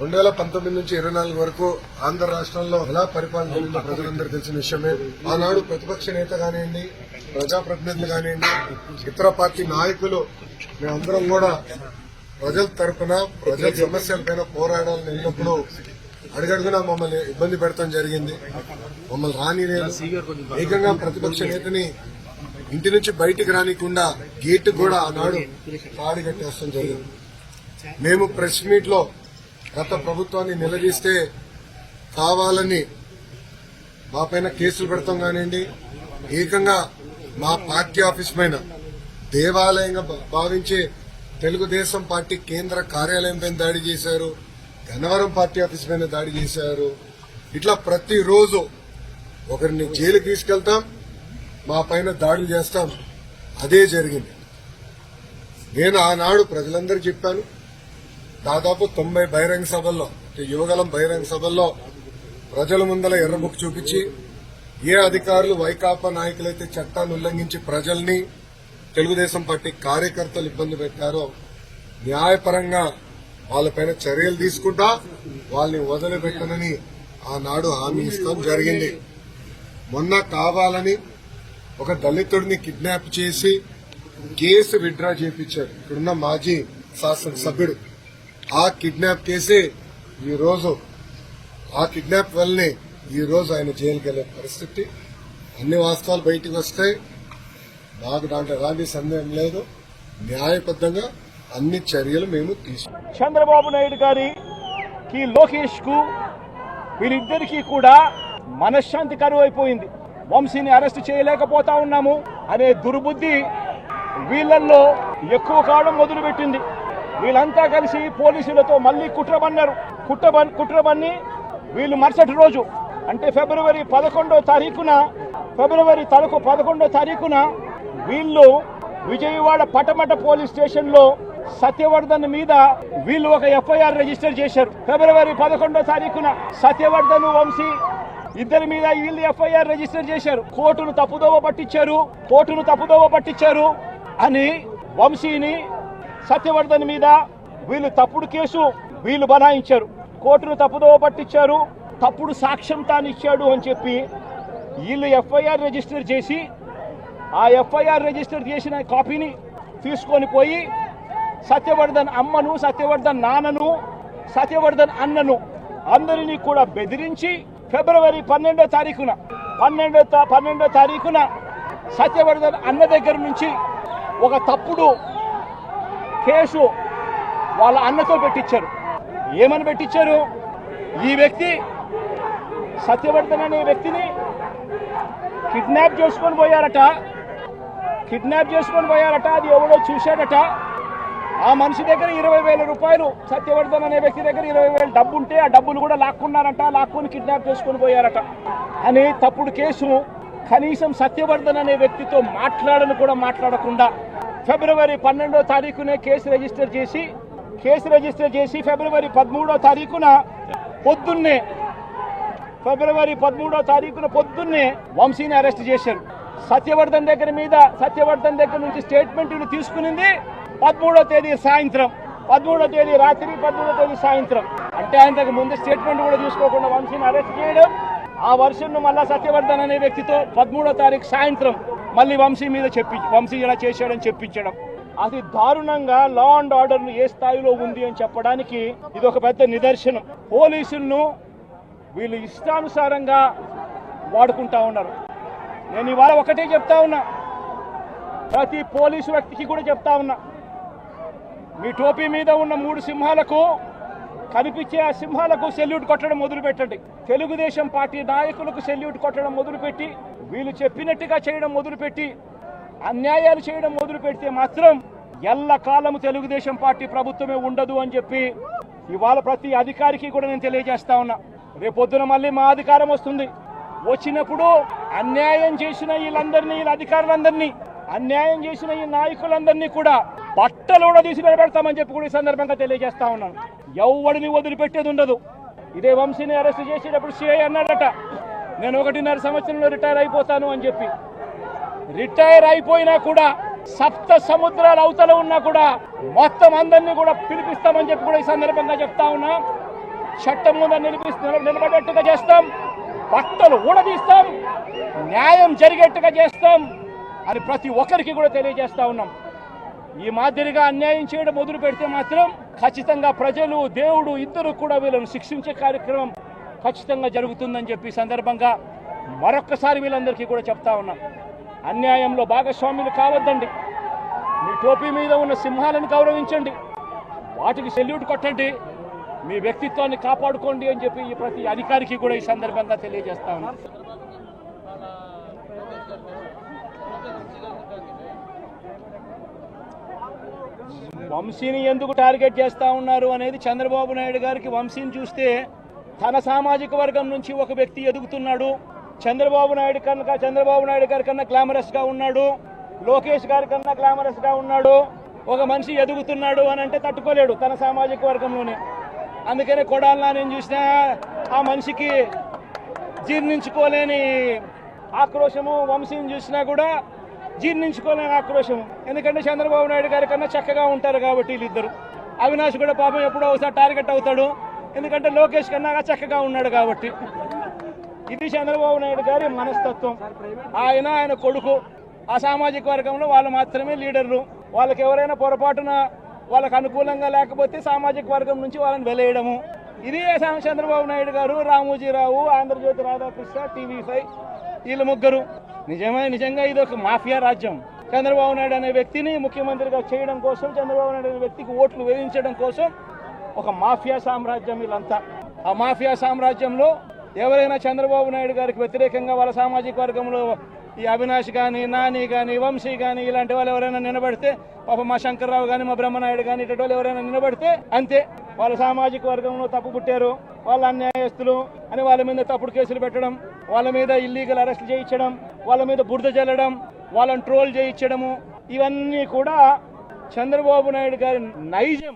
2019 నుంచి 24 వరకు ఆంధ్ర రాష్ట్రంలో ఎలా పరిపాలన జరిగిందో ప్రజలందరూ తెలిసిన విషయమే. ఆనాడు ప్రతిపక్ష నేత కానివ్వండి, ప్రజాప్రతినిధులు కానివ్వండి, ఇతర పార్టీ నాయకులు మేమందరం కూడా ప్రజల తరఫున ప్రజల సమస్యలపైన పోరాడాలని వెళ్ళినప్పుడు అడుగడుగునా మమ్మల్ని ఇబ్బంది పెడతాం జరిగింది. మమ్మల్ని రానిలేదు. ఏకంగా ప్రతిపక్ష నేతని ఇంటి నుంచి బయటికి రానికుండా గేటు కూడా ఆనాడు తాడి కట్టేస్తాం జరిగింది. మేము ప్రెస్ మీట్ లో గత ప్రభుత్వాన్ని నిలదీస్తే కావాలని మా పైన కేసులు పెడతాం కానివ్వండి, ఏకంగా మా పార్టీ ఆఫీస్ పైన దేవాలయంగా భావించే తెలుగుదేశం పార్టీ కేంద్ర కార్యాలయం పైన దాడి చేశారు, గన్నవరం పార్టీ ఆఫీస్ పైన దాడి చేశారు. ఇట్లా ప్రతిరోజు ఒకరిని జైలుకి తీసుకెళ్తాం, మా పైన దాడులు చేస్తాం. అదే జరిగింది. నేను ఆనాడు ప్రజలందరూ చెప్పాను. దాదాపు 90 బహిరంగ సభల్లో, యువగలం బహిరంగ సభల్లో ప్రజల ముందల ఎర్రబుక్ చూపించి ఏ అధికారులు వైకాపా నాయకులైతే చట్టాన్ని ఉల్లంఘించి ప్రజల్ని, తెలుగుదేశం పార్టీ కార్యకర్తలు ఇబ్బంది పెట్టారో న్యాయపరంగా వాళ్ళపైన చర్యలు తీసుకుంటా వాళ్ళని వదిలిపెట్టనని ఆనాడు హామీ ఇస్తాం జరిగింది. మొన్న కావాలని ఒక దళితుడిని కిడ్నాప్ చేసి కేసు విత్డ్రా చేయించారు ఇక్కడున్న మాజీ శాసనసభ్యుడు. ఆ కిడ్నాప్ కేసే ఈ రోజు, ఆ కిడ్నాప్ వల్లనే ఈ రోజు ఆయన జైలుకి వెళ్లే పరిస్థితి. అన్ని వాస్తవాలు బయటకు వస్తాయి. నాకు దాంట్లో ఎలాంటి సందేహం లేదు. న్యాయబద్దంగా అన్ని చర్యలు మేము తీసుకుంటాం. చంద్రబాబు నాయుడు గారికి, లోకేష్ కు, వీరిద్దరికీ కూడా మనశ్శాంతి కరువు అయిపోయింది. వంశీని అరెస్ట్ చేయలేకపోతా ఉన్నాము అనే దుర్బుద్ధి వీళ్లలో ఎక్కువ కావడం మొదలుపెట్టింది. వీళ్ళంతా కలిసి పోలీసులతో మళ్లీ కుట్రబన్నారు. కుట్రబన్ని వీళ్ళు మరుసటి రోజు అంటే ఫిబ్రవరి 11వ తారీఖున వీళ్ళు విజయవాడ పటమట పోలీస్ స్టేషన్ లో సత్యవర్ధన్ మీద వీళ్ళు ఒక ఎఫ్ఐఆర్ రిజిస్టర్ చేశారు. ఫిబ్రవరి 11వ తారీఖున సత్యవర్ధన్, వంశీ ఇద్దరి మీద వీళ్ళు ఎఫ్ఐఆర్ రిజిస్టర్ చేశారు. కోర్టును తప్పుదోవ పట్టించారు అని వంశీని, సత్యవర్ధన్ మీద వీళ్ళు తప్పుడు కేసు వీళ్ళు బనాయించారు. కోర్టును తప్పుదోవ పట్టించారు, తప్పుడు సాక్ష్యం తానిచ్చాడు అని చెప్పి వీళ్ళు ఎఫ్ఐఆర్ రిజిస్టర్ చేసి ఆ ఎఫ్ఐఆర్ రిజిస్టర్ చేసిన కాపీని తీసుకొని పోయి సత్యవర్ధన్ అమ్మను, సత్యవర్ధన్ నాన్నను, సత్యవర్ధన్ అన్నను అందరినీ కూడా బెదిరించి ఫిబ్రవరి 12వ తారీఖున సత్యవర్ధన్ అన్న దగ్గర నుంచి ఒక తప్పుడు కేసు వాళ్ళ అన్నతో పెట్టించారు. ఏమని పెట్టించారు? ఈ వ్యక్తి సత్యవర్ధన్ అనే వ్యక్తిని కిడ్నాప్ చేసుకొని పోయారట. అది ఎవడో చూశాడట. ఆ మనిషి దగ్గర 20,000 రూపాయలు, సత్యవర్ధన్ అనే వ్యక్తి దగ్గర 20,000 డబ్బు ఉంటే ఆ డబ్బులు కూడా లాక్కొని కిడ్నాప్ చేసుకొని పోయారట అని తప్పుడు కేసు. కనీసం సత్యవర్ధన్ అనే వ్యక్తితో మాట్లాడకుండా ఫిబ్రవరి 12వ తారీఖునే కేసు రిజిస్టర్ చేసి ఫిబ్రవరి 13వ తారీఖున పొద్దున్నే వంశీని అరెస్ట్ చేశారు. సత్యవర్ధన్ దగ్గర నుంచి స్టేట్మెంట్ తీసుకునింది 13వ తేదీ సాయంత్రం, 13వ తేదీ రాత్రి, 13వ తేదీ సాయంత్రం. అంటే ఆయనకు ముందు స్టేట్మెంట్ కూడా తీసుకోకుండా వంశీని అరెస్ట్ చేయడం, ఆ వర్షన్ను మళ్ళా సత్యవర్ధన్ అనే వ్యక్తితో 13వ తారీఖు సాయంత్రం మళ్ళీ వంశీ ఇలా చేశాడని చెప్పించడం. అది దారుణంగా లా అండ్ ఆర్డర్ ఏ స్థాయిలో ఉంది అని చెప్పడానికి ఇది ఒక పెద్ద నిదర్శనం. పోలీసులను వీళ్ళు ఇష్టానుసారంగా వాడుకుంటా ఉన్నారు. నేను ఇవాళ ఒకటే చెప్తా ఉన్నా, ప్రతి పోలీసు వ్యక్తికి కూడా చెప్తా ఉన్నా, మీ టోపీ మీద ఉన్న 3 సింహాలకు కనిపించే ఆ సింహాలకు సెల్యూట్ కొట్టడం మొదలుపెట్టండి. తెలుగుదేశం పార్టీ నాయకులకు సెల్యూట్ కొట్టడం మొదలుపెట్టి, వీళ్ళు చెప్పినట్టుగా చేయడం మొదలుపెట్టి, అన్యాయాలు చేయడం మొదలు పెడితే మాత్రం ఎల్లకాలము తెలుగుదేశం పార్టీ ప్రభుత్వమే ఉండదు అని చెప్పి ఇవాళ ప్రతి అధికారికి కూడా నేను తెలియజేస్తా ఉన్నా. రేపొద్దున మళ్ళీ మా అధికారం వస్తుంది. వచ్చినప్పుడు అన్యాయం చేసిన వీళ్ళందరినీ, వీళ్ళ అధికారులందరినీ, అన్యాయం చేసిన ఈ నాయకులందరినీ కూడా బట్టలు కూడా తీసి నిలబెడతామని చెప్పి కూడా ఈ సందర్భంగా తెలియజేస్తా ఉన్నాను. ఎవడిని వదిలిపెట్టేది ఉండదు. ఇదే వంశీని అరెస్ట్ చేసేటప్పుడు సిఐ అన్నాడట, నేను 1.5 సంవత్సరంలో రిటైర్ అయిపోతాను అని చెప్పి. రిటైర్ అయిపోయినా కూడా సప్త సముద్రాల అవతల ఉన్నా కూడా మొత్తం అందరినీ కూడా పిలిపిస్తామని చెప్పి కూడా ఈ సందర్భంగా చెప్తా ఉన్నా. చట్టం ముందు నిలబడేట్టుగా చేస్తాం, బట్టలు ఊడదీస్తాం, న్యాయం జరిగేట్టుగా చేస్తాం అని ప్రతి ఒక్కరికి కూడా తెలియజేస్తా ఉన్నాం. ఈ మాదిరిగా అన్యాయం చేయడం మొదలు పెడితే మాత్రం ఖచ్చితంగా ప్రజలు దేవుడు ఇద్దరు కూడా వీళ్ళను శిక్షించే కార్యక్రమం ఖచ్చితంగా జరుగుతుందని చెప్పి సందర్భంగా మరొక్కసారి వీళ్ళందరికీ కూడా చెప్తా ఉన్నాం. అన్యాయంలో భాగస్వాములు కావద్దండి. మీ టోపీ మీద ఉన్న సింహాలను గౌరవించండి, వాటికి సెల్యూట్ కొట్టండి, మీ వ్యక్తిత్వాన్ని కాపాడుకోండి అని చెప్పి ఈ ప్రతి అధికారికి కూడా ఈ సందర్భంగా తెలియజేస్తా ఉన్నాం. వంశీని ఎందుకు టార్గెట్ చేస్తా ఉన్నారు అనేది చంద్రబాబు నాయుడు గారికి వంశీని చూస్తే తన సామాజిక వర్గం నుంచి ఒక వ్యక్తి ఎదుగుతున్నాడు, చంద్రబాబు నాయుడు గారి కన్నా గ్లామరస్ గా ఉన్నాడు, లోకేష్ గారి కన్నా గ్లామరస్ గా ఉన్నాడు, ఒక మనిషి ఎదుగుతున్నాడు అని అంటే తట్టుకోలేడు తన సామాజిక వర్గంలోనే. అందుకనే కొడాలని నేను చూసినా ఆ మనిషికి జీర్ణించుకోలేని ఆక్రోశము, వంశీని చూసినా కూడా జీర్ణించుకోలేని ఆక్రోశము. ఎందుకంటే చంద్రబాబు నాయుడు గారి కన్నా చక్కగా ఉంటారు కాబట్టి వీళ్ళిద్దరు. అవినాష్ కూడా పాపం ఎప్పుడో ఒకసారి టార్గెట్ అవుతాడు, ఎందుకంటే లోకేష్ కన్నా చక్కగా ఉన్నాడు కాబట్టి. ఇది చంద్రబాబు నాయుడు గారి మనస్తత్వం. ఆయన కొడుకు ఆ సామాజిక వర్గంలో వాళ్ళు మాత్రమే లీడర్లు. వాళ్ళకి ఎవరైనా పొరపాటున వాళ్ళకు అనుకూలంగా లేకపోతే సామాజిక వర్గం నుంచి వాళ్ళని వెలేయడము. ఇది చంద్రబాబు నాయుడు గారు, రామోజీరావు, ఆంధ్రజ్యోతి రాధాకృష్ణ, టీవీ5 వీళ్ళు ముగ్గురు. నిజంగా ఇది ఒక మాఫియా రాజ్యం. చంద్రబాబు నాయుడు అనే వ్యక్తిని ముఖ్యమంత్రిగా చేయడం కోసం, చంద్రబాబు నాయుడు అనే వ్యక్తికి ఓట్లు వేయించడం కోసం ఒక మాఫియా సామ్రాజ్యం వీళ్ళంతా. ఆ మాఫియా సామ్రాజ్యంలో ఎవరైనా చంద్రబాబు నాయుడు గారికి వ్యతిరేకంగా వాళ్ళ సామాజిక వర్గంలో ఈ అవినాష్ కానీ, నాని కానీ, వంశీ కానీ ఇలాంటి వాళ్ళు ఎవరైనా నిలబడితే, పాపం మా శంకర్రావు కానీ, మా బ్రహ్మనాయుడు కానీ ఇటువంటి వాళ్ళు ఎవరైనా నిలబడితే అంతే, వాళ్ళ సామాజిక వర్గంలో తప్పు పుట్టారు, వాళ్ళ అన్యాయస్తులు అని వాళ్ళ మీద తప్పుడు కేసులు పెట్టడం, వాళ్ళ మీద ఇల్లీగల్ అరెస్టులు చేయించడం, వాళ్ళ మీద బురద జల్లడం, వాళ్ళని ట్రోల్ చేయించడము, ఇవన్నీ కూడా చంద్రబాబు నాయుడు గారి నైజం.